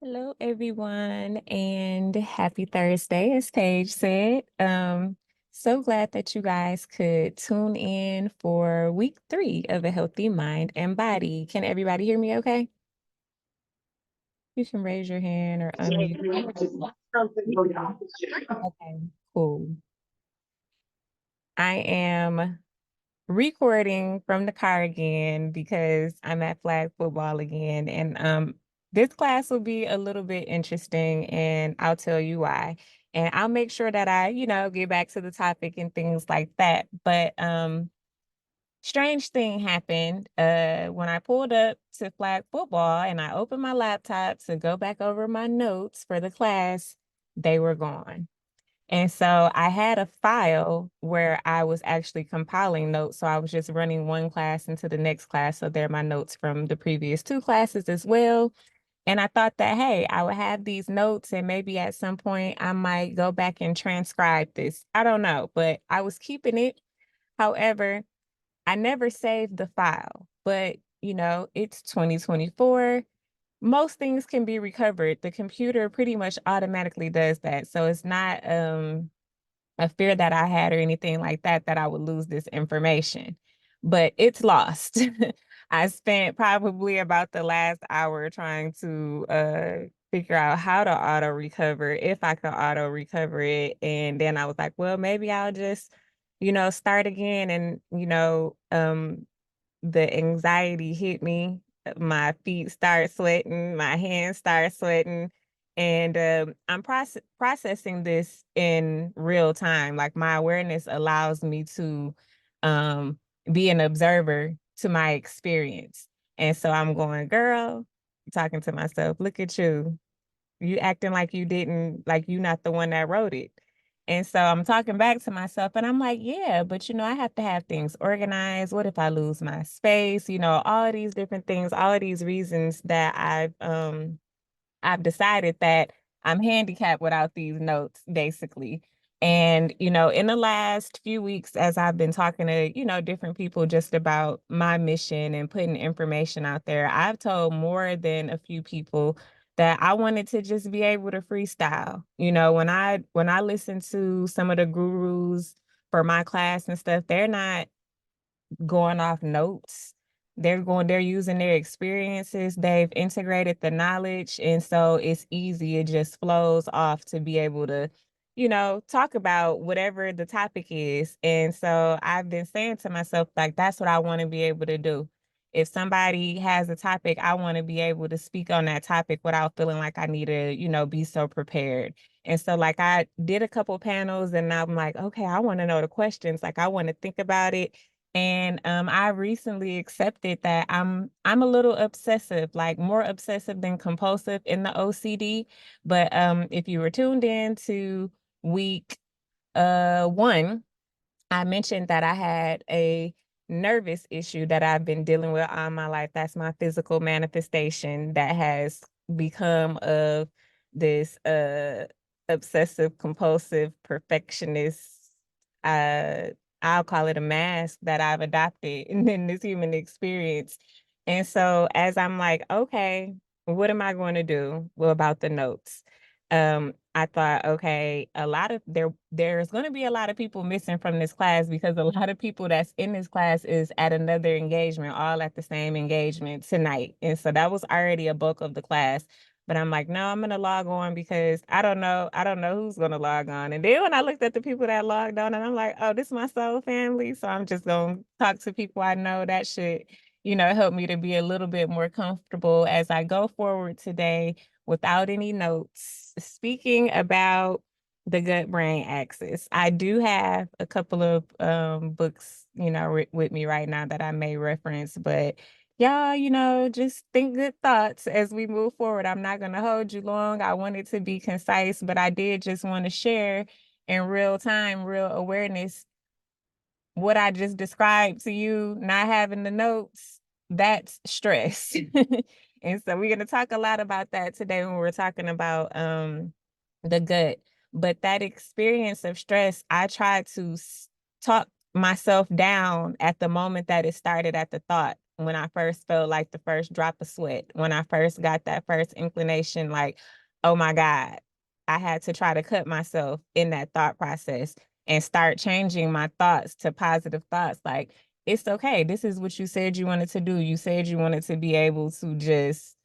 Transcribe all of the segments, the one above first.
Hello, everyone, and happy Thursday, as Paige said. So glad that you guys could tune in for week 3 of A Healthy Mind and Body. Can everybody hear me okay? You can raise your hand or unmute. Okay, cool. I am recording from the car again because I'm at flag football again. And this class will be a little bit interesting, and I'll tell you why. And I'll make sure that I get back to the topic and things like that. But strange thing happened when I pulled up to flag football and I opened my laptop to go back over my notes for the class. They were gone. And so I had a file where I was actually compiling notes. So I was just running one class into the next class. So they're my notes from the previous 2 classes as well. And I thought that, hey, I would have these notes and maybe at some point I might go back and transcribe this. I don't know, but I was keeping it. However, I never saved the file, but it's 2024. Most things can be recovered. The computer pretty much automatically does that. So it's not a fear that I had or anything like that, that I would lose this information, but it's lost. I spent probably about the last hour trying to figure out how to auto recover, if I could auto recover it. And then I was like, well, maybe I'll just, start again. And, the anxiety hit me. My feet start sweating, my hands start sweating, and I'm processing this in real time. Like my awareness allows me to um, be an observer to my experience. And so I'm going, girl, talking to myself, look at you. You acting like you didn't, like you not the one that wrote it. And so I'm talking back to myself and I'm like, yeah, but I have to have things organized. What if I lose my space? All of these different things, all of these reasons that I've decided that I'm handicapped without these notes, basically. And, in the last few weeks, as I've been talking to, different people just about my mission and putting information out there, I've told more than a few people that I wanted to just be able to freestyle. When I listen to some of the gurus for my class and stuff, they're not going off notes. They're using their experiences. They've integrated the knowledge. And so it's easy. It just flows off to be able to, talk about whatever the topic is. And so I've been saying to myself, like, that's what I want to be able to do. If somebody has a topic, I want to be able to speak on that topic without feeling like I need to, be so prepared. And so like I did a couple panels and I'm like, okay, I want to know the questions. Like I want to think about it, and I recently accepted that I'm a little obsessive, like more obsessive than compulsive in the OCD. But if you were tuned in to week 1, I mentioned that I had a nervous issue that I've been dealing with all my life. That's my physical manifestation that has become of this obsessive compulsive perfectionist, uh I'll call it a mask that I've adopted in this human experience. And so as I'm like, okay, what am I going to do? Well, about the notes. I thought, okay, there's going to be a lot of people missing from this class because a lot of people that's in this class is at another engagement, all at the same engagement tonight. And so that was already a bulk of the class. But I'm like, no, I'm gonna log on because I don't know who's gonna log on. And then when I looked at the people that logged on, and I'm like, oh, this is my soul family. So I'm just gonna talk to people I know. That should, help me to be a little bit more comfortable as I go forward today without any notes. Speaking about the gut brain axis, I do have a couple of books, with me right now that I may reference, but y'all, just think good thoughts as we move forward. I'm not going to hold you long. I wanted to be concise, but I did just want to share in real time, real awareness, what I just described to you, not having the notes, that's stress. And so we're going to talk a lot about that today when we're talking about the gut. But that experience of stress, I try to talk myself down at the moment that it started at the thought. when I first felt like the first drop of sweat, when I first got that first inclination, like, oh my God, I had to try to cut myself in that thought process and start changing my thoughts to positive thoughts. Like, it's okay. This is what you said you wanted to do. You said you wanted to be able to just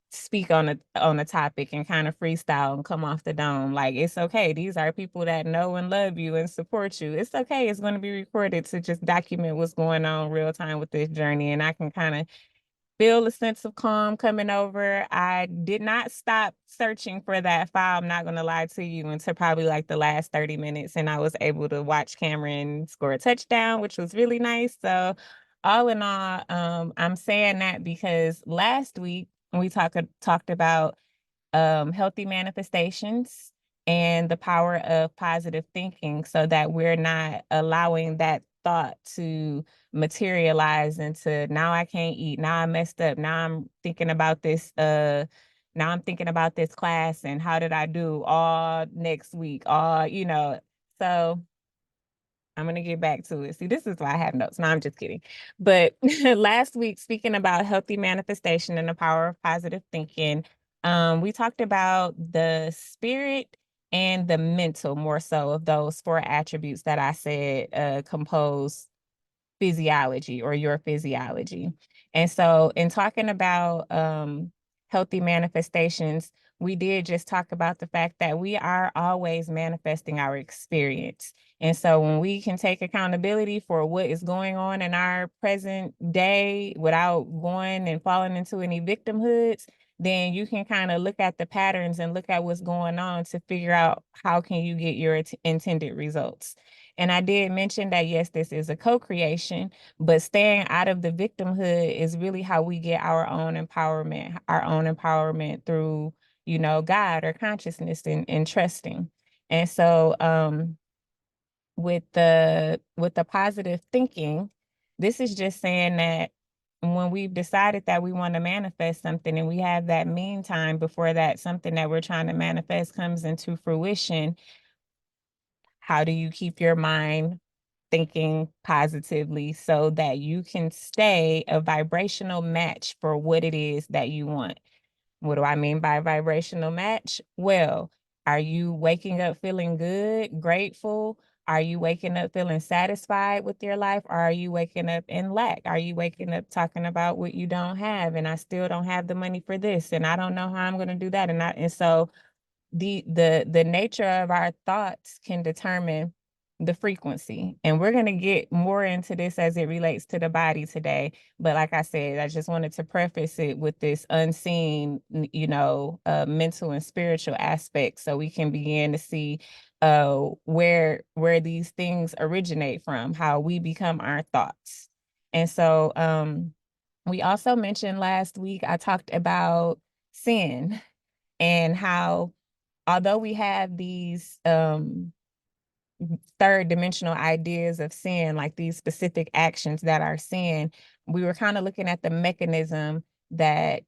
speak on a topic and kind of freestyle and come off the dome. Like, it's okay. These are people that know and love you and support you. It's okay. It's going to be recorded to just document what's going on real time with this journey. And I can kind of feel a sense of calm coming over. I did not stop searching for that file. I'm not going to lie to you until probably like the last 30 minutes. And I was able to watch Cameron score a touchdown, which was really nice. So all in all, I'm saying that because last week we talked about healthy manifestations and the power of positive thinking so that we're not allowing that thought to materialize into now I can't eat, now I messed up, now I'm thinking about this class and how did I do all next week, so I'm going to get back to it. See, this is why I have notes. No, I'm just kidding. But last week, speaking about healthy manifestation and the power of positive thinking, we talked about the spirit and the mental, more so, of those four attributes that I said compose physiology or your physiology. And so in talking about healthy manifestations, we did just talk about the fact that we are always manifesting our experience. And so when we can take accountability for what is going on in our present day without going and falling into any victimhoods, then you can kind of look at the patterns and look at what's going on to figure out how can you get your intended results. And I did mention that, yes, this is a co-creation, but staying out of the victimhood is really how we get our own empowerment through, God or consciousness and trusting. And so with the positive thinking, this is just saying that when we've decided that we want to manifest something and we have that meantime before that something that we're trying to manifest comes into fruition, how do you keep your mind thinking positively so that you can stay a vibrational match for what it is that you want? What do I mean by vibrational match? Well, are you waking up feeling good, grateful? Are you waking up feeling satisfied with your life? Or are you waking up in lack? Are you waking up talking about what you don't have and I still don't have the money for this and I don't know how I'm going to do that and so the nature of our thoughts can determine the frequency. And we're going to get more into this as it relates to the body today. But like I said, I just wanted to preface it with this unseen, mental and spiritual aspect so we can begin to see where these things originate from, how we become our thoughts. And so we also mentioned last week, I talked about sin and how although we have these third dimensional ideas of sin, like these specific actions that are sin, we were kind of looking at the mechanism that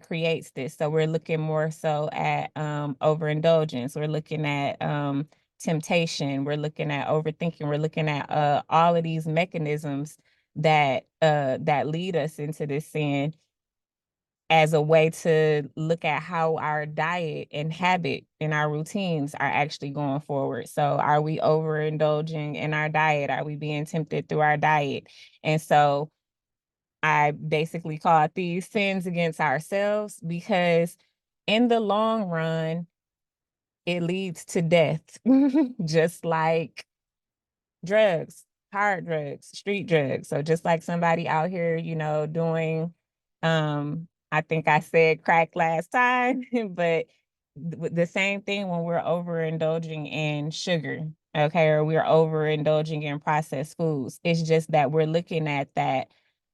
creates this. So we're looking more so at overindulgence. We're looking at temptation. We're looking at overthinking. We're looking at all of these mechanisms that lead us into this sin as a way to look at how our diet and habit and our routines are actually going forward. So are we overindulging in our diet? Are we being tempted through our diet? And so I basically call it these sins against ourselves because in the long run, it leads to death, just like drugs, hard drugs, street drugs. So just like somebody out here, doing, I think I said crack last time, but the same thing when we're overindulging in sugar, okay, or we're overindulging in processed foods. It's just that we're looking at that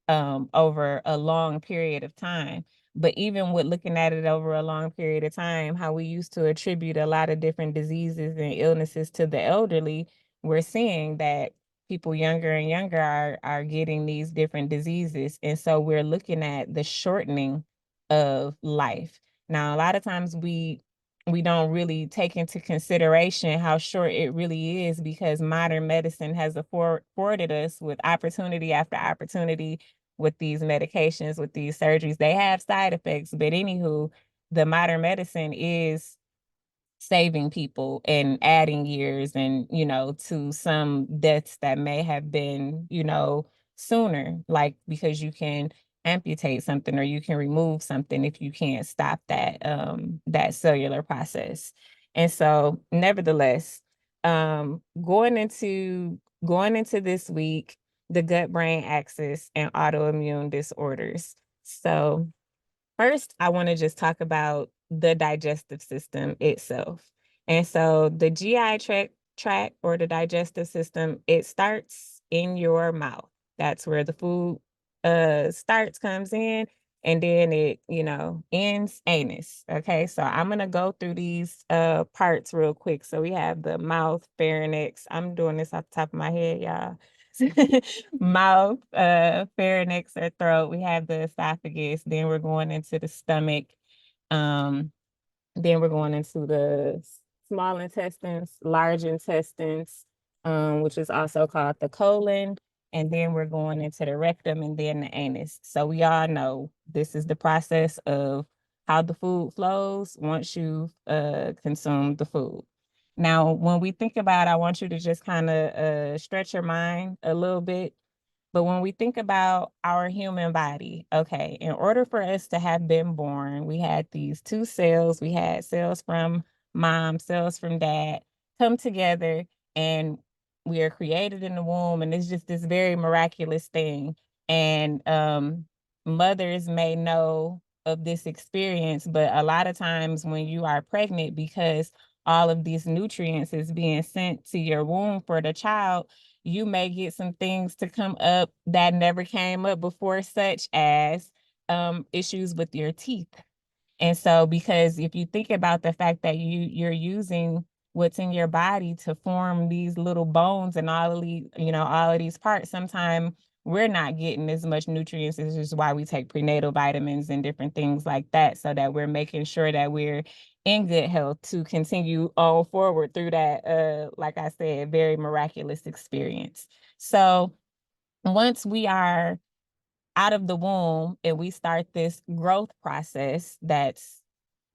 over a long period of time. But even with looking at it over a long period of time, how we used to attribute a lot of different diseases and illnesses to the elderly, we're seeing that people younger and younger are getting these different diseases. And so we're looking at the shortening of life. Now, a lot of times we don't really take into consideration how short it really is because modern medicine has afforded us with opportunity after opportunity with these medications, with these surgeries. They have side effects, but anywho, the modern medicine is saving people and adding years and, to some deaths that may have been, sooner, like because you can amputate something or you can remove something if you can't stop that cellular process. And so nevertheless, going into this week, the gut brain axis and autoimmune disorders. So first, I want to just talk about the digestive system itself. And so the GI tract or the digestive system, it starts in your mouth. That's where the food comes in, and then it, ends anus. Okay, so I'm gonna go through these parts real quick. So we have the mouth, pharynx. I'm doing this off the top of my head, y'all. Mouth, pharynx or throat. We have the esophagus. Then we're going into the stomach. Um, then we're going into the small intestines, large intestines, which is also called the colon. And then we're going into the rectum and then the anus. So we all know this is the process of how the food flows once you've consumed the food. Now, when we think about, I want you to just kind of stretch your mind a little bit. But when we think about our human body, okay, in order for us to have been born, we had these two cells. We had cells from mom, cells from dad come together, and we are created in the womb. And it's just this very miraculous thing. And mothers may know of this experience, but a lot of times when you are pregnant, because all of these nutrients is being sent to your womb for the child, you may get some things to come up that never came up before, such as issues with your teeth. And so, because if you think about the fact that you're using what's in your body to form these little bones and all of these parts, sometimes we're not getting as much nutrients. This is why we take prenatal vitamins and different things like that, so that we're making sure that we're in good health to continue on forward through that, like I said, very miraculous experience. So once we are out of the womb and we start this growth process that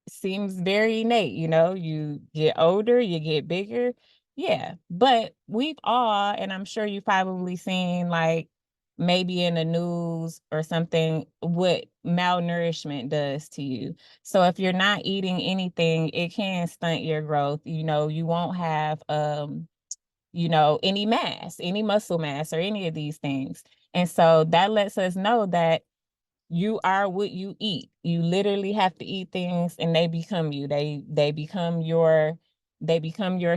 seems very innate, you get older, you get bigger. Yeah. But we've all, and I'm sure you've probably seen, like, maybe in the news or something, what malnourishment does to you. So if you're not eating anything, it can stunt your growth. You won't have any mass, any muscle mass, or any of these things. And so that lets us know that you are what you eat. You literally have to eat things and they become you. They become your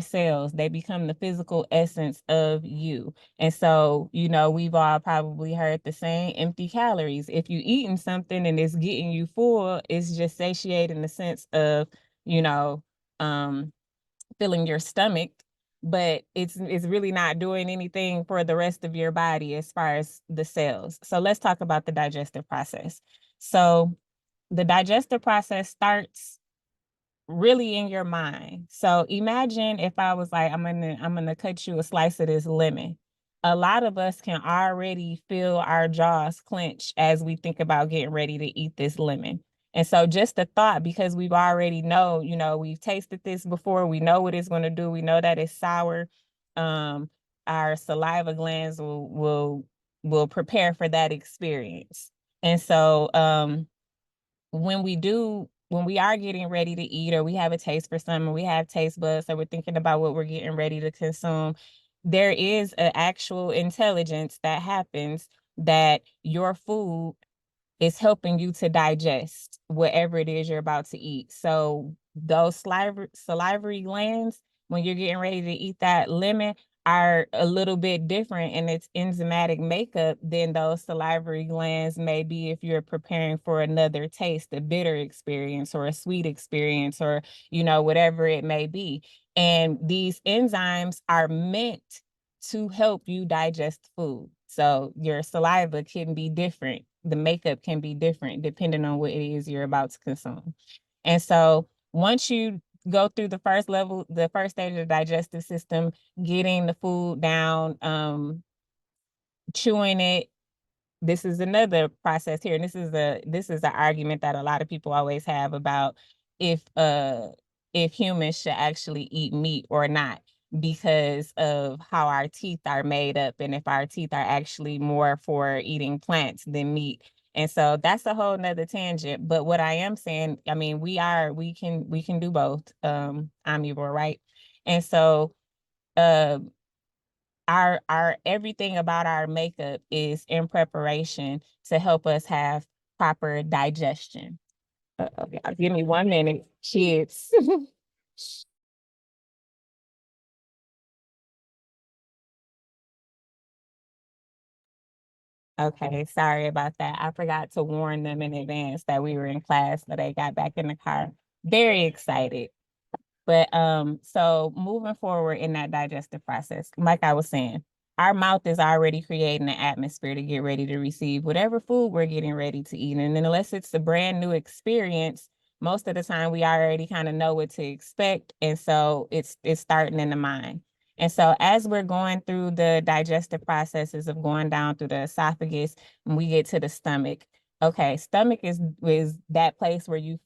cells. They become the physical essence of you. And so, we've all probably heard the saying, empty calories. If you eating something and it's getting you full, it's just satiating the sense of, you know, um, filling your stomach, but it's really not doing anything for the rest of your body as far as the cells. So let's talk about the digestive process. So the digestive process starts really in your mind. So imagine if I was like, I'm gonna cut you a slice of this lemon. A lot of us can already feel our jaws clench as we think about getting ready to eat this lemon. And so just the thought, because we've already we've tasted this before, we know what it's going to do. We know that it's sour. Um, our saliva glands will prepare for that experience. And so when we are getting ready to eat, or we have a taste for something, we have taste buds, so we're thinking about what we're getting ready to consume, there is an actual intelligence that happens, that your food is helping you to digest whatever it is you're about to eat. So those salivary glands, when you're getting ready to eat that lemon, are a little bit different in its enzymatic makeup than those salivary glands may be if you're preparing for another taste, a bitter experience or a sweet experience, or whatever it may be. And these enzymes are meant to help you digest food. So your saliva can be different. The makeup can be different depending on what it is you're about to consume. And so once you go through the first level, the first stage of the digestive system, getting the food down, chewing it, this is another process here, and this is an argument that a lot of people always have about if humans should actually eat meat or not, because of how our teeth are made up, and if our teeth are actually more for eating plants than meat. And so that's a whole nother tangent. But what I am saying, I mean, we can do both, omnivore, right? And so uh our everything about our makeup is in preparation to help us have proper digestion. Okay, give me 1 minute, kids. Okay, sorry about that. I forgot to warn them in advance that we were in class, so they got back in the car. Very excited. But so moving forward in that digestive process, like I was saying, our mouth is already creating an atmosphere to get ready to receive whatever food we're getting ready to eat. And then unless it's a brand new experience, most of the time we already kind of know what to expect. And so it's starting in the mind. And so as we're going through the digestive processes of going down through the esophagus, and we get to the stomach. Okay, stomach is that place where you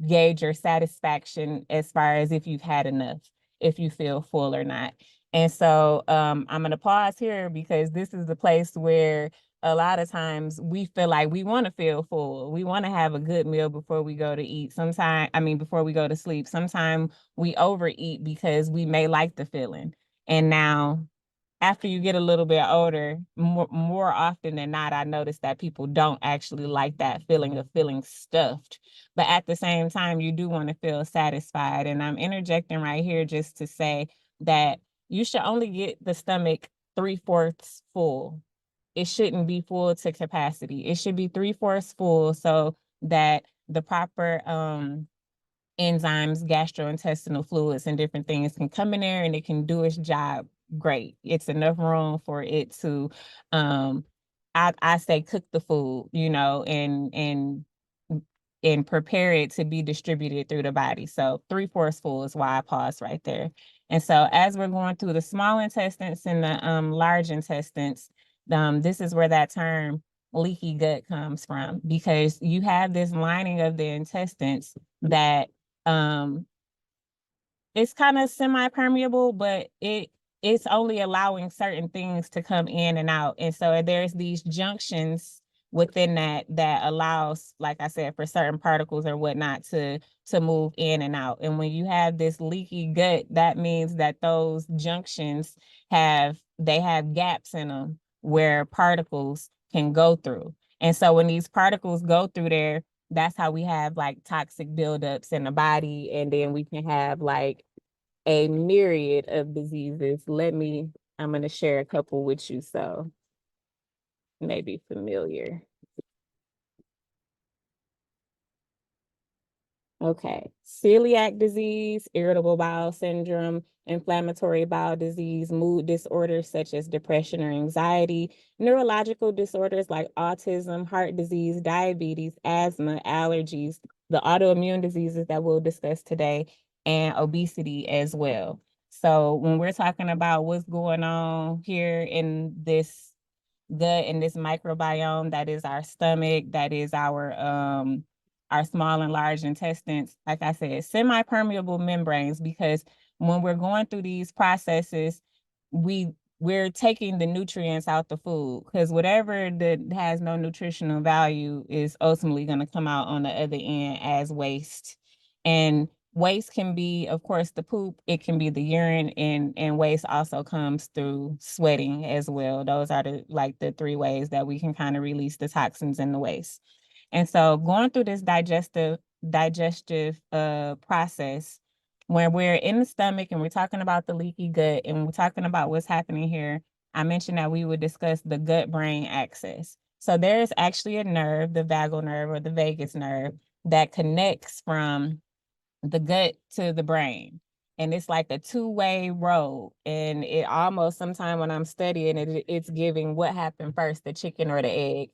gauge your satisfaction as far as if you've had enough, if you feel full or not. And so I'm going to pause here because this is the place where a lot of times we feel like we want to feel full. We want to have a good meal before we go to eat. Sometimes, I mean, before we go to sleep. Sometimes we overeat because we may like the feeling. And now after you get a little bit older, more often than not, I notice that people don't actually like that feeling of feeling stuffed. But at the same time, you do want to feel satisfied. And I'm interjecting right here just to say that you should only get the stomach three-fourths full. It shouldn't be full to capacity. It should be three-fourths full so that the proper enzymes, gastrointestinal fluids, and different things can come in there and it can do its job great. It's enough room for it to, I say cook the food, and prepare it to be distributed through the body. So three-fourths full is why I pause right there. And so as we're going through the small intestines and the large intestines, this is where that term leaky gut comes from, because you have this lining of the intestines that um it's kind of semi-permeable, but it's only allowing certain things to come in and out. And so there's these junctions within that allows, like I said, for certain particles or whatnot to move in and out. And when you have this leaky gut, that means that those junctions have gaps in them where particles can go through. And so when these particles go through there, that's how we have like toxic buildups in the body. And then we can have like a myriad of diseases. I'm going to share a couple with you so maybe familiar. Okay. Celiac disease, irritable bowel syndrome, inflammatory bowel disease, mood disorders such as depression or anxiety, neurological disorders like autism, heart disease, diabetes, asthma, allergies, the autoimmune diseases that we'll discuss today, and obesity as well. So when we're talking about what's going on here in this gut and this microbiome, that is our stomach, that is our small and large intestines, like I said, semi-permeable membranes, because when we're going through these processes, we're taking the nutrients out the food, because whatever that has no nutritional value is ultimately going to come out on the other end as waste. And waste can be, of course, the poop, it can be the urine, and waste also comes through sweating as well. Those are the three ways that we can kind of release the toxins in the waste. And so going through this digestive process, when we're in the stomach and we're talking about the leaky gut and we're talking about what's happening here, I mentioned that we would discuss the gut-brain axis. So there's actually a nerve, the vagal nerve or the vagus nerve, that connects from the gut to the brain. And it's like a two-way road. And it almost, sometimes when I'm studying it, it's giving what happened first, the chicken or the egg.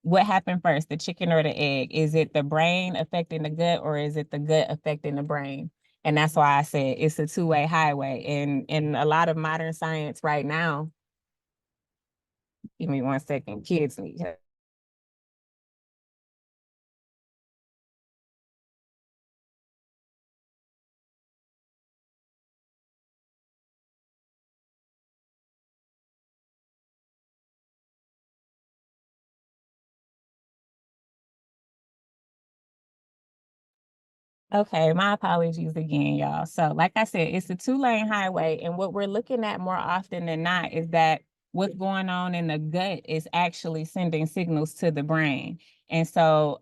What happened first, the chicken or the egg? Is it the brain affecting the gut, or is it the gut affecting the brain? And that's why I said it's a two-way highway. And in a lot of modern science right now, Give me 1 second. Kids need help. Okay, my apologies again, y'all. So, like I said, it's a 2-lane highway, and what we're looking at more often than not is that what's going on in the gut is actually sending signals to the brain. And so,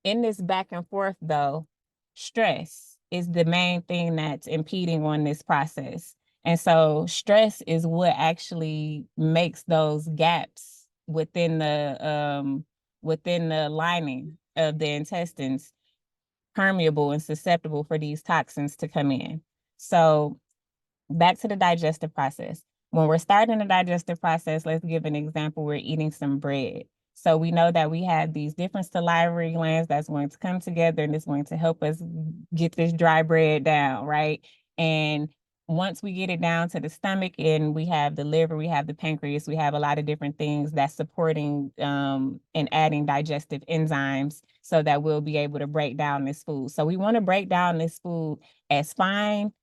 in this back and forth, though, stress is the main thing that's impeding on this process. And so, stress is what actually makes those gaps within the lining of the intestines permeable and susceptible for these toxins to come in. So back to the digestive process. When we're starting the digestive process, let's give an example. We're eating some bread. So we know that we have these different salivary glands that's going to come together and it's going to help us get this dry bread down, right? And once we get it down to the stomach and we have the liver, we have the pancreas, we have a lot of different things that's supporting and adding digestive enzymes so that we'll be able to break down this food. So we want to break down this food as fine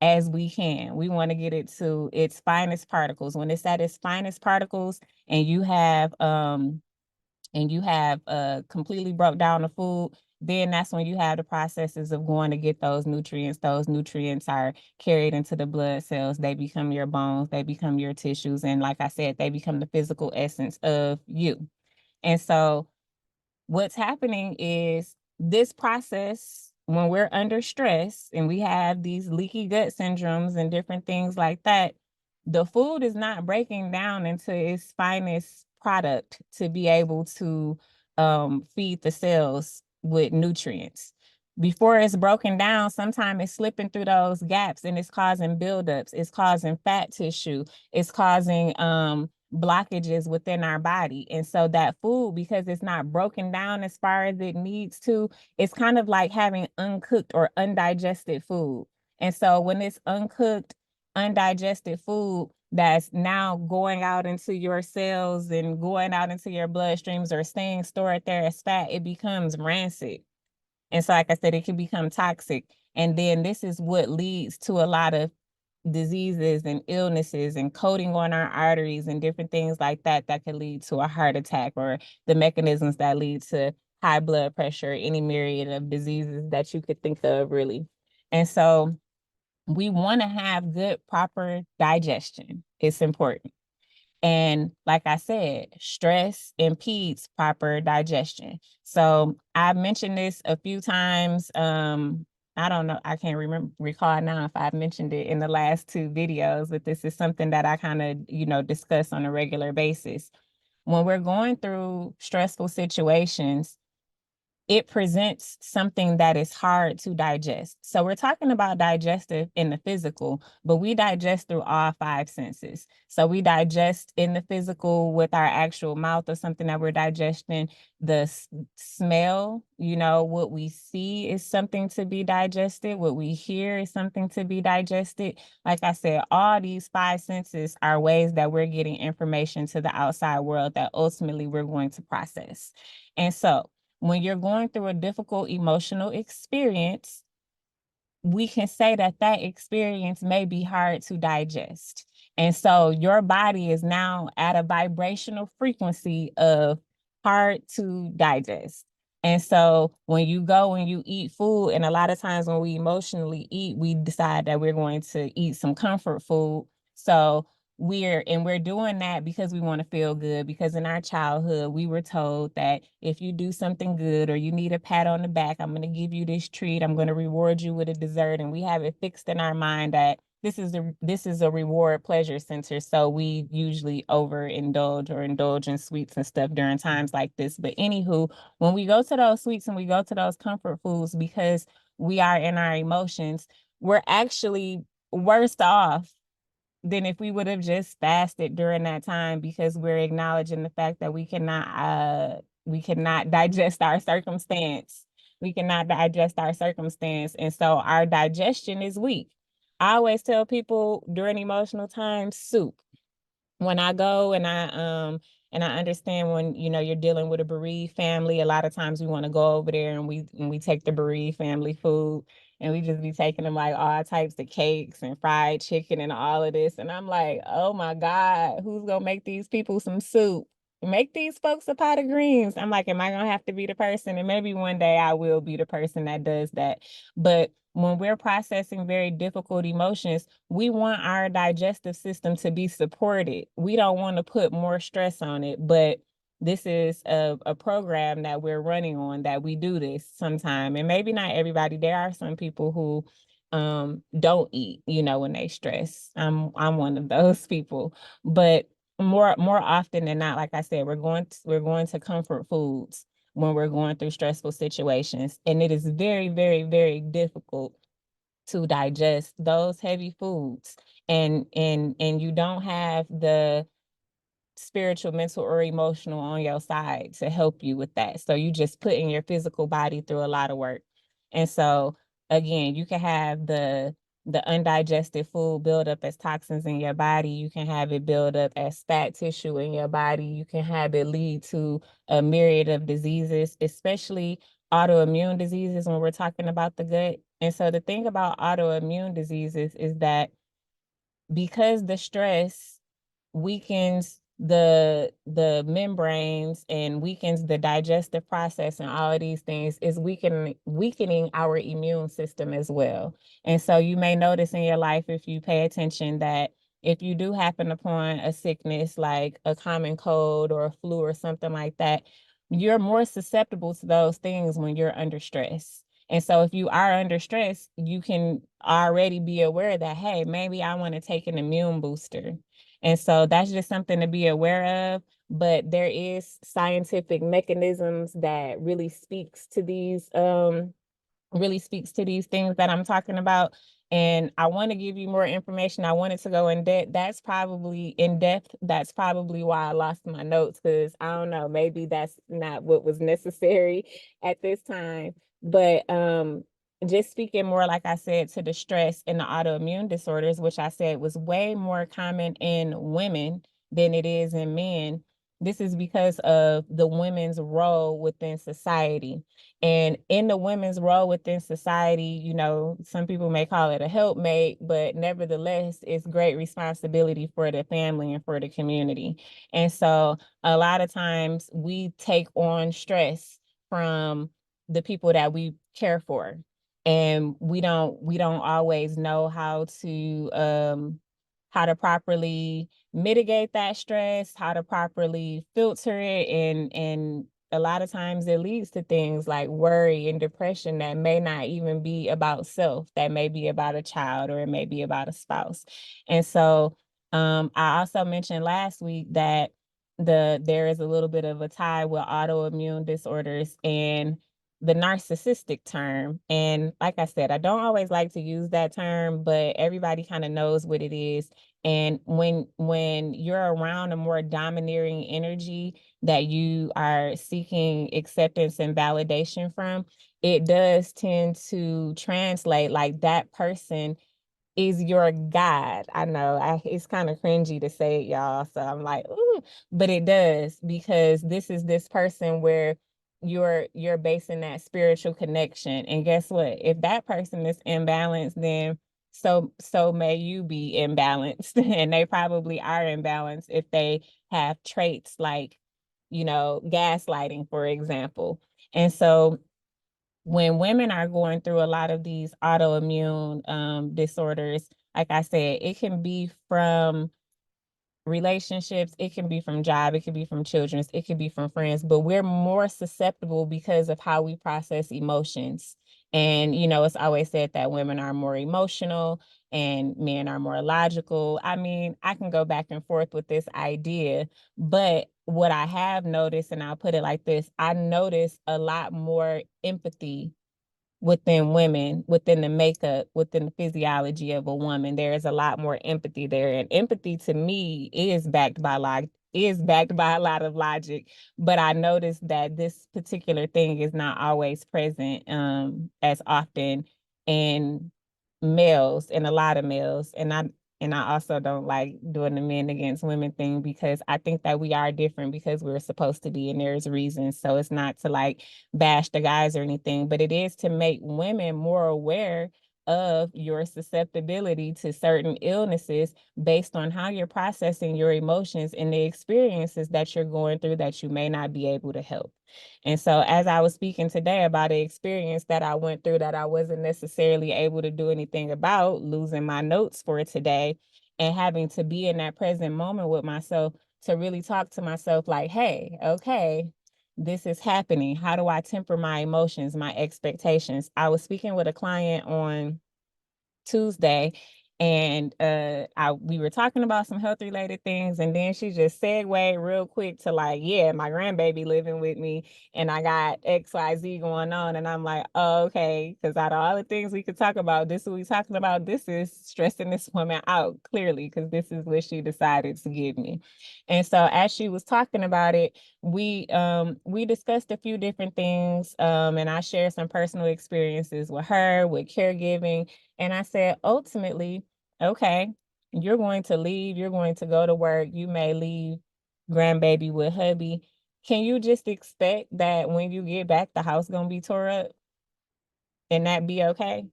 as we can. We want to get it to its finest particles. When it's at its finest particles and you have completely broke down the food, then that's when you have the processes of going to get those nutrients. Those nutrients are carried into the blood cells. They become your bones, they become your tissues. And like I said, they become the physical essence of you. And so what's happening is this process, when we're under stress and we have these leaky gut syndromes and different things like that, the food is not breaking down into its finest product to be able to feed the cells with nutrients. Before it's broken down, sometimes it's slipping through those gaps and it's causing buildups, it's causing fat tissue, it's causing blockages within our body. And so that food, because it's not broken down as far as it needs to, it's kind of like having uncooked or undigested food. And so when it's uncooked, undigested food that's now going out into your cells and going out into your bloodstreams or staying stored there as fat, it becomes rancid. And so, like I said, it can become toxic. And then this is what leads to a lot of diseases and illnesses and coating on our arteries and different things like that that could lead to a heart attack, or the mechanisms that lead to high blood pressure, any myriad of diseases that you could think of, really. And so we want to have good, proper digestion. It's important. And like I said, stress impedes proper digestion. So I've mentioned this a few times. I don't know, I can't recall now if I've mentioned it in the last 2 videos, but this is something that I kind of, discuss on a regular basis. When we're going through stressful situations, it presents something that is hard to digest. So we're talking about digestive in the physical, but we digest through all 5 senses. So we digest in the physical with our actual mouth or something that we're digesting. The smell, what we see is something to be digested. What we hear is something to be digested. Like I said, all these 5 senses are ways that we're getting information to the outside world that ultimately we're going to process. And so when you're going through a difficult emotional experience, we can say that that experience may be hard to digest. And so your body is now at a vibrational frequency of hard to digest. And so when you go and you eat food, and a lot of times when we emotionally eat, we decide that we're going to eat some comfort food. So we're doing that because we want to feel good, because in our childhood we were told that if you do something good or you need a pat on the back, I'm going to give you this treat, I'm going to reward you with a dessert. And we have it fixed in our mind that this is a reward pleasure center. So we usually overindulge or indulge in sweets and stuff during times like this. But anywho, when we go to those sweets and we go to those comfort foods because we are in our emotions, we're actually worse off than if we would have just fasted during that time, because we're acknowledging the fact that we cannot digest our circumstance. We cannot digest our circumstance. And so our digestion is weak. I always tell people during emotional times, soup. when I go and I understand when, you know, you're dealing with a bereaved family, a lot of times we want to go over there and we take the bereaved family food and we just be taking them like all types of cakes and fried chicken and all of this. And I'm like, oh my God, who's gonna make these people some soup? Make these folks a pot of greens. I'm like, am I gonna have to be the person? And maybe one day I will be the person that does that. But when we're processing very difficult emotions, we want our digestive system to be supported. We don't want to put more stress on it, but this is a program that we're running on that we do this sometime. And maybe not everybody. There are some people who don't eat, you know, when they stress. I'm one of those people. But more often than not, like I said, we're going to comfort foods when we're going through stressful situations. And it is very, very, very difficult to digest those heavy foods. And you don't have the spiritual, mental, or emotional on your side to help you with that. So you just putting your physical body through a lot of work. And so again, you can have the undigested food build up as toxins in your body. You can have it build up as fat tissue in your body. You can have it lead to a myriad of diseases, especially autoimmune diseases when we're talking about the gut. And so the thing about autoimmune diseases is that because the stress weakens the membranes and weakens the digestive process and all of these things, is weakening our immune system as well. And so you may notice in your life, if you pay attention, that if you do happen upon a sickness like a common cold or a flu or something like that, you're more susceptible to those things when you're under stress. And so if you are under stress, you can already be aware that, hey, maybe I want to take an immune booster. And so that's just something to be aware of. But there is scientific mechanisms that really speaks to these things that I'm talking about. And I want to give you more information. I wanted to go in depth. That's probably in depth. That's probably why I lost my notes, because I don't know, maybe that's not what was necessary at this time. But just speaking more, like I said, to the stress and the autoimmune disorders, which I said was way more common in women than it is in men. This is because of the women's role within society. And in the women's role within society, you know, some people may call it a helpmate, but nevertheless, it's great responsibility for the family and for the community. And so a lot of times we take on stress from the people that we care for. And we don't always know how to properly mitigate that stress, how to properly filter it, and a lot of times it leads to things like worry and depression that may not even be about self, that may be about a child, or it may be about a spouse. And so I also mentioned last week that there is a little bit of a tie with autoimmune disorders and the narcissistic term. And like I said, I don't always like to use that term, but everybody kind of knows what it is. And when you're around a more domineering energy that you are seeking acceptance and validation from, it does tend to translate like that person is your God. I know it's kind of cringy to say it, y'all. So I'm like, ooh, but it does, because this person where you're basing that spiritual connection. And guess what? If that person is imbalanced, then so may you be imbalanced. And they probably are imbalanced if they have traits like, you know, gaslighting, for example. And so when women are going through a lot of these autoimmune disorders, like I said, it can be from relationships, it can be from job, it can be from children, it can be from friends, but we're more susceptible because of how we process emotions. And, you know, it's always said that women are more emotional and men are more logical. I mean, I can go back and forth with this idea, but what I have noticed, and I'll put it like this, I notice a lot more empathy within women, within the makeup, within the physiology of a woman. There is a lot more empathy there. And empathy to me is backed by a lot of logic. But I noticed that this particular thing is not always present as often in males, in a lot of males. And And I also don't like doing the men against women thing, because I think that we are different because we're supposed to be, and there's reasons. So it's not to like bash the guys or anything, but it is to make women more aware of your susceptibility to certain illnesses based on how you're processing your emotions and the experiences that you're going through that you may not be able to help. And so, as I was speaking today about an experience that I went through that I wasn't necessarily able to do anything about, losing my notes for today and having to be in that present moment with myself to really talk to myself like, hey, okay, this is happening. How do I temper my emotions, my expectations? I was speaking with a client on Tuesday, and we were talking about some health related things, and then she just segued real quick to like, yeah, my grandbaby living with me, and I got XYZ going on, and I'm like, oh, okay, because out of all the things we could talk about, this is what we talking about. This is stressing this woman out clearly, because this is what she decided to give me. And so as she was talking about it, we discussed a few different things, and I shared some personal experiences with her with caregiving. And I said, ultimately, okay, you're going to leave, you're going to go to work, you may leave grandbaby with hubby. Can you just expect that when you get back, the house gonna be tore up and that be okay?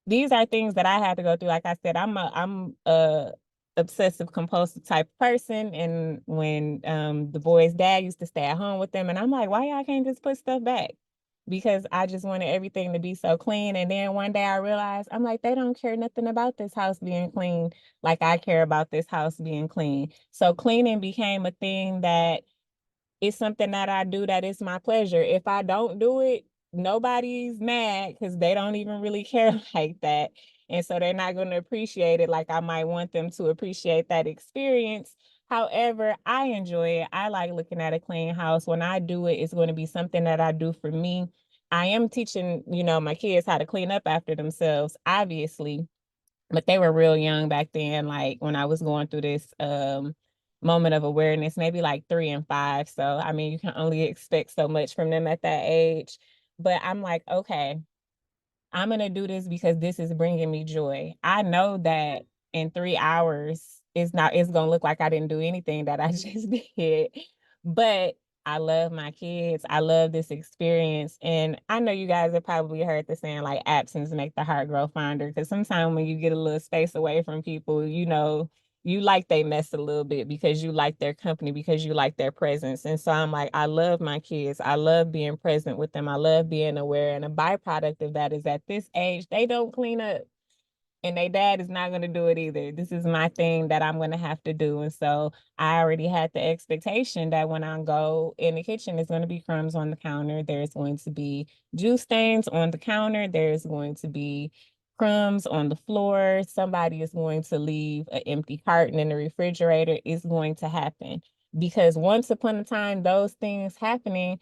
These are things that I had to go through. Like I said, I'm a obsessive compulsive type of person. And when the boy's dad used to stay at home with them, and I'm like, why y'all can't just put stuff back? Because I just wanted everything to be so clean. And then one day I realized, I'm like, they don't care nothing about this house being clean like I care about this house being clean. So cleaning became a thing that it's something that I do that is my pleasure. If I don't do it, nobody's mad because they don't even really care like that. And so they're not going to appreciate it like I might want them to appreciate that experience. However, I enjoy it. I like looking at a clean house. When I do it, it's going to be something that I do for me. I am teaching, my kids how to clean up after themselves, obviously, but they were real young back then, like when I was going through this moment of awareness, maybe like 3 and 5. So I mean, you can only expect so much from them at that age. But I'm like, okay, I'm gonna do this because this is bringing me joy. I know that in 3 hours, it's gonna look like I didn't do anything that I just did. But I love my kids. I love this experience. And I know you guys have probably heard the saying like absence make the heart grow fonder. Because sometimes when you get a little space away from people, you like they mess a little bit because you like their company, because you like their presence. And so I'm like, I love my kids. I love being present with them. I love being aware. And a byproduct of that is at this age, they don't clean up. And their dad is not going to do it either. This is my thing that I'm going to have to do. And so I already had the expectation that when I go in the kitchen, there's going to be crumbs on the counter. There's going to be juice stains on the counter. There's going to be crumbs on the floor. Somebody is going to leave an empty carton in the refrigerator. It's going to happen. Because once upon a time, those things happening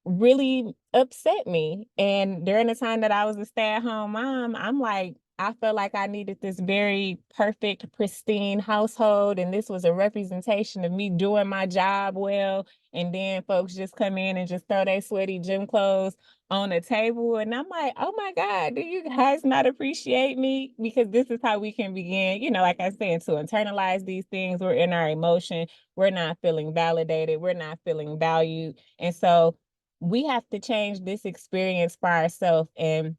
really upset me. And during the time that I was a stay-at-home mom, I'm like, I felt like I needed this very perfect, pristine household. And this was a representation of me doing my job well. And then folks just come in and just throw their sweaty gym clothes on the table. And I'm like, oh my God, do you guys not appreciate me? Because this is how we can begin, like I said, to internalize these things. We're in our emotion. We're not feeling validated. We're not feeling valued. And so we have to change this experience for ourselves. And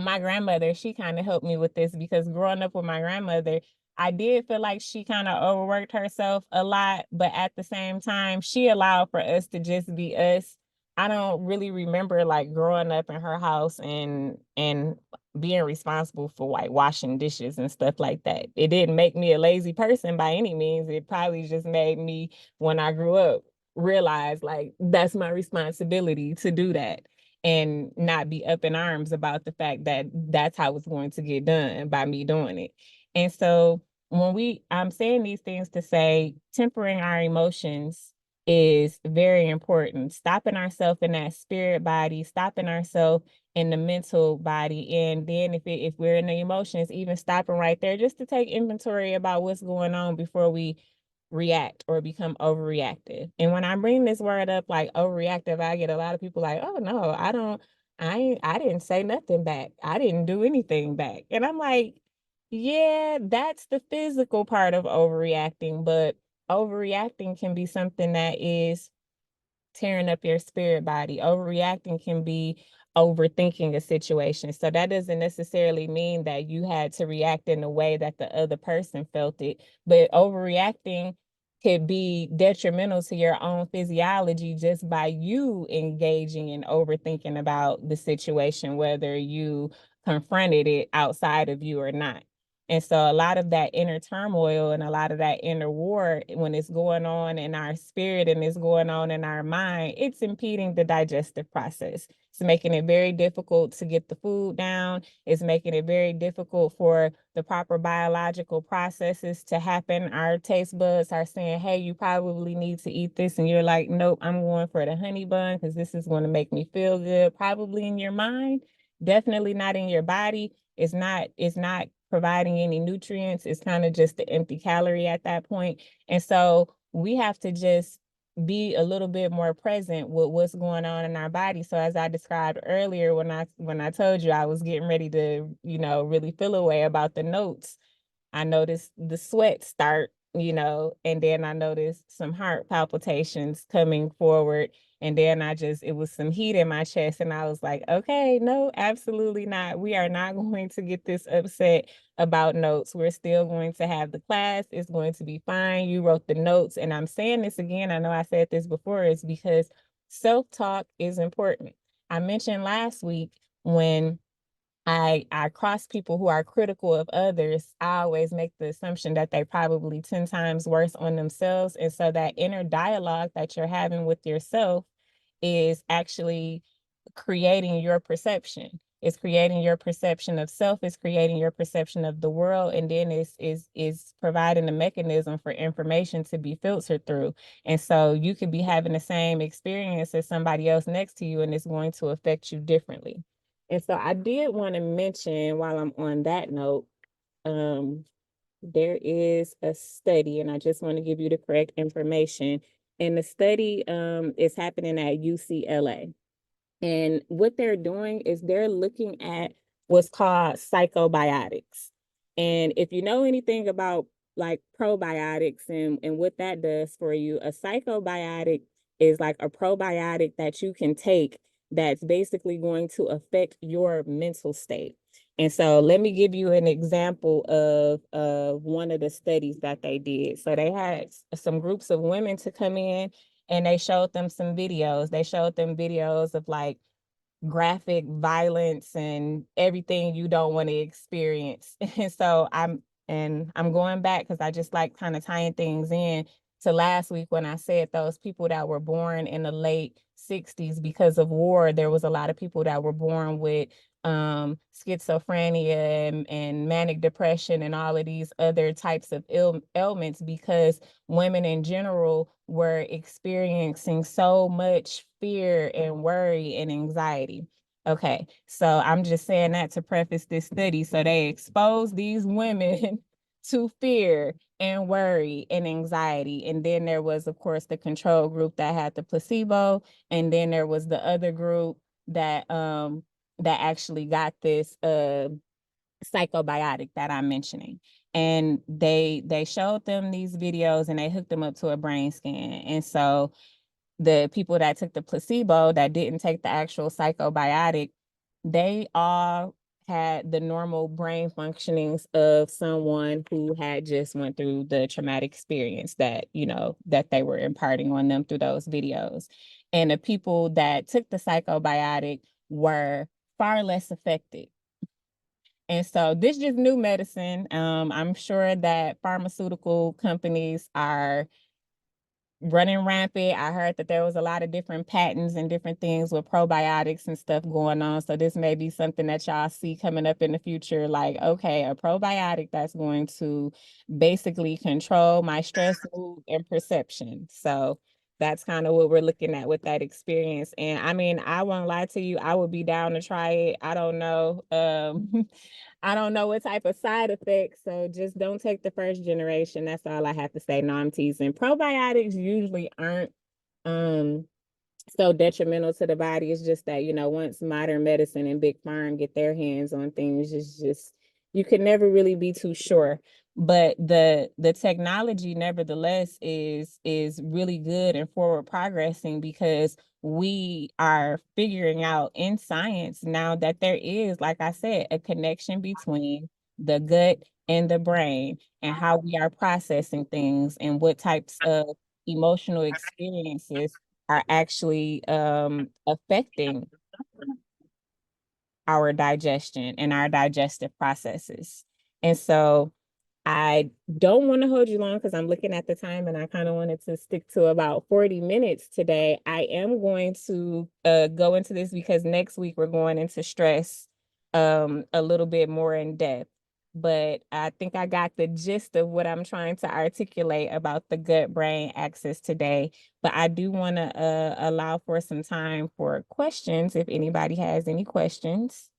my grandmother, she kind of helped me with this, because growing up with my grandmother, I did feel like she kind of overworked herself a lot, but at the same time, she allowed for us to just be us. I don't really remember like growing up in her house and being responsible for like washing dishes and stuff like that. It didn't make me a lazy person by any means. It probably just made me, when I grew up, realize like that's my responsibility to do that, and not be up in arms about the fact that that's how it's going to get done by me doing it. And so I'm saying these things to say tempering our emotions is very important. Stopping ourselves in that spirit body, stopping ourselves in the mental body. And then if we're in the emotions, even stopping right there just to take inventory about what's going on before we react or become overreactive. And when I bring this word up like overreactive, I get a lot of people like, oh no, I didn't say nothing back. I didn't do anything back. And I'm like, Yeah, that's the physical part of overreacting, but overreacting can be something that is tearing up your spirit body. Overreacting can be overthinking a situation. So that doesn't necessarily mean that you had to react in the way that the other person felt it, but overreacting could be detrimental to your own physiology just by you engaging in overthinking about the situation, whether you confronted it outside of you or not. And so a lot of that inner turmoil and a lot of that inner war, when it's going on in our spirit and it's going on in our mind, it's impeding the digestive process. It's making it very difficult to get the food down. It's making it very difficult for the proper biological processes to happen. Our taste buds are saying, hey, you probably need to eat this. And you're like, nope, I'm going for the honey bun because this is going to make me feel good. Probably in your mind, definitely not in your body. It's not providing any nutrients. It's kind of just the empty calorie at that point. And so we have to just be a little bit more present with what's going on in our body. So as I described earlier, when I told you I was getting ready to, really feel a way about the notes, I noticed the sweat start, and then I noticed some heart palpitations coming forward. And then it was some heat in my chest. And I was like, okay, no, absolutely not. We are not going to get this upset about notes. We're still going to have the class. It's going to be fine. You wrote the notes. And I'm saying this again. I know I said this before, is because self-talk is important. I mentioned last week when I cross people who are critical of others, I always make the assumption that they probably 10 times worse on themselves. And so that inner dialogue that you're having with yourself is actually creating your perception. It's creating your perception of self, it's creating your perception of the world, and then is providing a mechanism for information to be filtered through. And so you could be having the same experience as somebody else next to you, and it's going to affect you differently. And so I did want to mention while I'm on that note, um, there is a study, and I just want to give you the correct information. And the study is happening at UCLA. And what they're doing is they're looking at what's called psychobiotics. And if you know anything about like probiotics and what that does for you, a psychobiotic is like a probiotic that you can take that's basically going to affect your mental state. And so let me give you an example of one of the studies that they did. So they had some groups of women to come in and they showed them some videos. They showed them videos of like graphic violence and everything you don't want to experience. And so I'm going back because I just like kind of tying things in to last week when I said those people that were born in the late 60s because of war, there was a lot of people that were born with schizophrenia and manic depression and all of these other types of ailments because women in general were experiencing so much fear and worry and anxiety. Okay, so I'm just saying that to preface this study. So they exposed these women to fear and worry and anxiety. And then there was, of course, the control group that had the placebo. And then there was the other group that actually got this psychobiotic that I'm mentioning. And they showed them these videos and they hooked them up to a brain scan. And so the people that took the placebo that didn't take the actual psychobiotic, they all had the normal brain functionings of someone who had just went through the traumatic experience that they were imparting on them through those videos. And the people that took the psychobiotic were far less affected. And so this is just new medicine. I'm sure that pharmaceutical companies are running rampant. I heard that there was a lot of different patents and different things with probiotics and stuff going on. So this may be something that y'all see coming up in the future. Like, okay, a probiotic that's going to basically control my stress, mood, and perception. So that's kind of what we're looking at with that experience. And I mean, I won't lie to you, I would be down to try it. I don't know. I don't know what type of side effects, so just don't take the first generation. That's all I have to say. No, I'm teasing. Probiotics usually aren't um so detrimental to the body. It's just that, once modern medicine and big farm get their hands on things, it's just, you can never really be too sure. But the technology nevertheless is really good and forward progressing, because we are figuring out in science now that there is, like I said, a connection between the gut and the brain, and how we are processing things, and what types of emotional experiences are actually affecting our digestion and our digestive processes. And so I don't want to hold you long, because I'm looking at the time and I kind of wanted to stick to about 40 minutes today. I am going to go into this because next week we're going into stress a little bit more in depth. But I think I got the gist of what I'm trying to articulate about the gut brain axis today. But I do want to allow for some time for questions if anybody has any questions.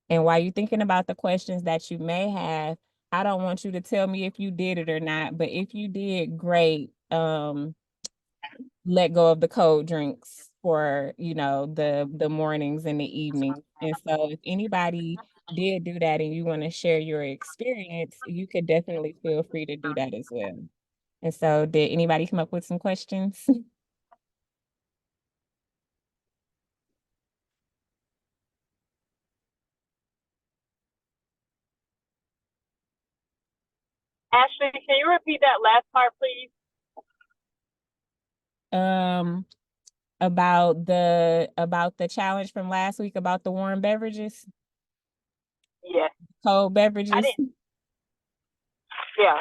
And while you're thinking about the questions that you may have, I don't want you to tell me if you did it or not, but if you did, great. Let go of the cold drinks for, the mornings and the evenings. And so if anybody did do that and you want to share your experience, you could definitely feel free to do that as well. And so did anybody come up with some questions? Ashley, can you repeat that last part, please? um about the challenge from last week about the warm beverages, Yes. cold I beverages. didn't. Yeah.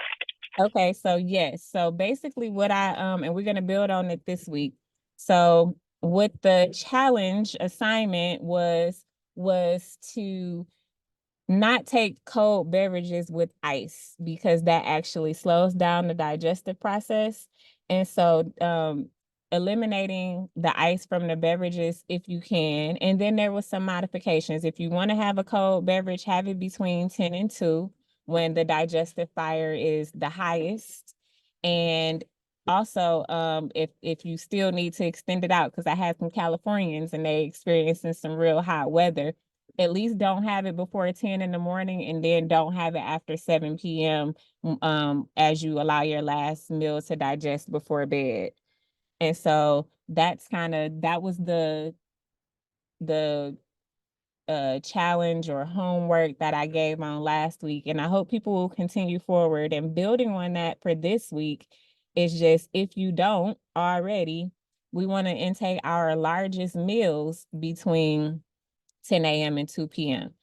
Okay, so yes. So basically what I and we're gonna build on it this week. So what the challenge assignment was to not take cold beverages with ice, because that actually slows down the digestive process. And so eliminating the ice from the beverages if you can. And then there was some modifications. If you want to have a cold beverage, have it between 10 and 2 when the digestive fire is the highest. And also, if you still need to extend it out, because I had some Californians and they experiencing some real hot weather, at least don't have it before 10 in the morning, and then don't have it after 7 p.m. As you allow your last meal to digest before bed. And so that was the challenge or homework that I gave on last week. And I hope people will continue forward, and building on that for this week is just, if you don't already, we want to intake our largest meals between 10 a.m. and 2 p.m.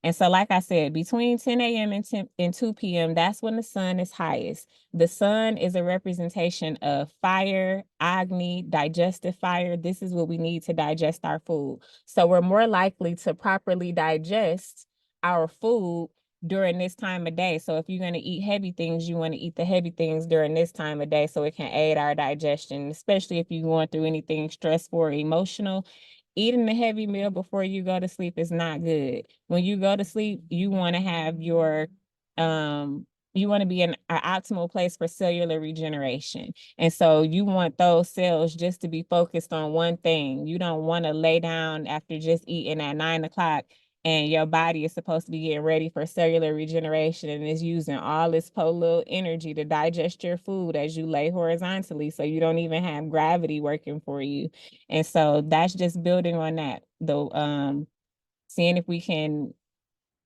And so, like I said, between 10 a.m. and 2 p.m., that's when the sun is highest. The sun is a representation of fire, agni, digestive fire. This is what we need to digest our food. So we're more likely to properly digest our food during this time of day. So if you're going to eat heavy things, you want to eat the heavy things during this time of day so it can aid our digestion, especially if you're going through anything stressful or emotional. Eating a heavy meal before you go to sleep is not good. When you go to sleep, you want to have you want to be in an optimal place for cellular regeneration. And so you want those cells just to be focused on one thing. You don't want to lay down after just eating at 9 o'clock, and your body is supposed to be getting ready for cellular regeneration and is using all this little energy to digest your food as you lay horizontally, so you don't even have gravity working for you. And so that's just building on that. Seeing if we can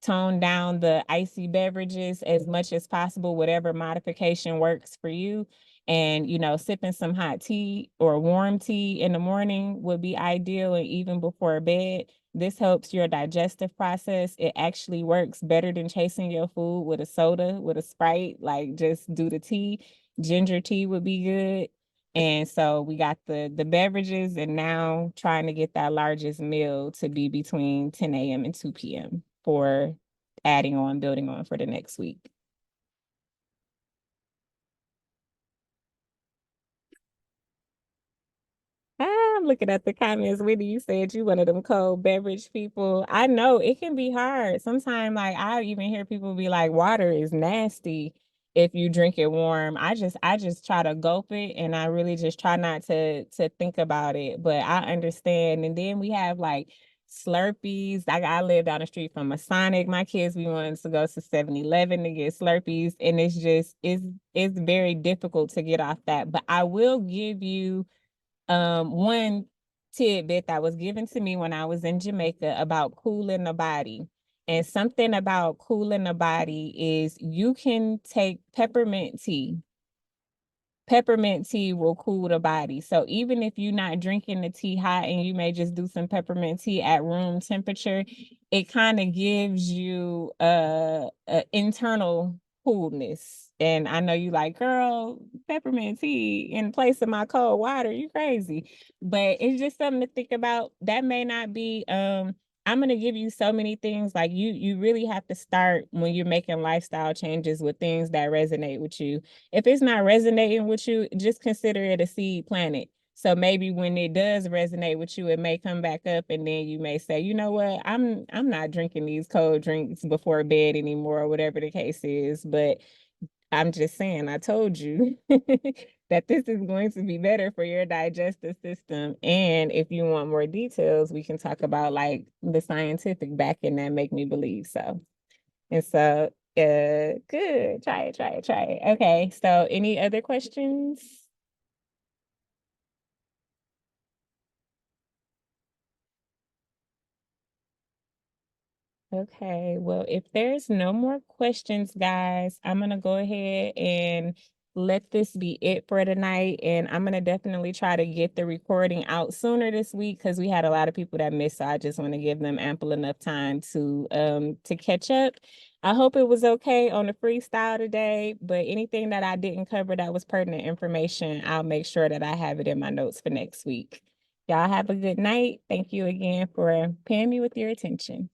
tone down the icy beverages as much as possible, whatever modification works for you. And, sipping some hot tea or warm tea in the morning would be ideal, and even before bed. This helps your digestive process. It actually works better than chasing your food with a soda, with a Sprite. Like, just do the tea. Ginger tea would be good. And so we got the beverages, and now trying to get that largest meal to be between 10 a.m. and 2 p.m. for building on for the next week. I'm looking at the comments. Whitney, you said you one of them cold beverage people. I know it can be hard. Sometimes, like, I even hear people be like, water is nasty if you drink it warm. I just try to gulp it, and I really just try not to think about it. But I understand. And then we have like Slurpees. I live down the street from a Sonic. My kids be wanting to go to 7-Eleven to get Slurpees, and it's very difficult to get off that. But I will give you one tidbit that was given to me when I was in Jamaica about cooling the body. And something about cooling the body is you can take peppermint tea. Peppermint tea will cool the body. So even if you're not drinking the tea hot and you may just do some peppermint tea at room temperature, it kind of gives you a internal coolness. And I know you like, girl, peppermint tea in place of my cold water, you crazy. But it's just something to think about. That may not be I'm gonna give you so many things. Like you really have to start when you're making lifestyle changes with things that resonate with you. If it's not resonating with you, just consider it a seed planted. So maybe when it does resonate with you, it may come back up, and then you may say, you know what, I'm not drinking these cold drinks before bed anymore, or whatever the case is. But I'm just saying, I told you that this is going to be better for your digestive system. And if you want more details, we can talk about like the scientific backing that make me believe so. And so, good. Try it, try it, try it. Okay. So, any other questions? Okay, well, if there's no more questions, guys, I'm gonna go ahead and let this be it for tonight. And I'm gonna definitely try to get the recording out sooner this week because we had a lot of people that missed. So I just want to give them ample enough time to catch up. I hope it was okay on the freestyle today, but anything that I didn't cover that was pertinent information, I'll make sure that I have it in my notes for next week. Y'all have a good night. Thank you again for paying me with your attention.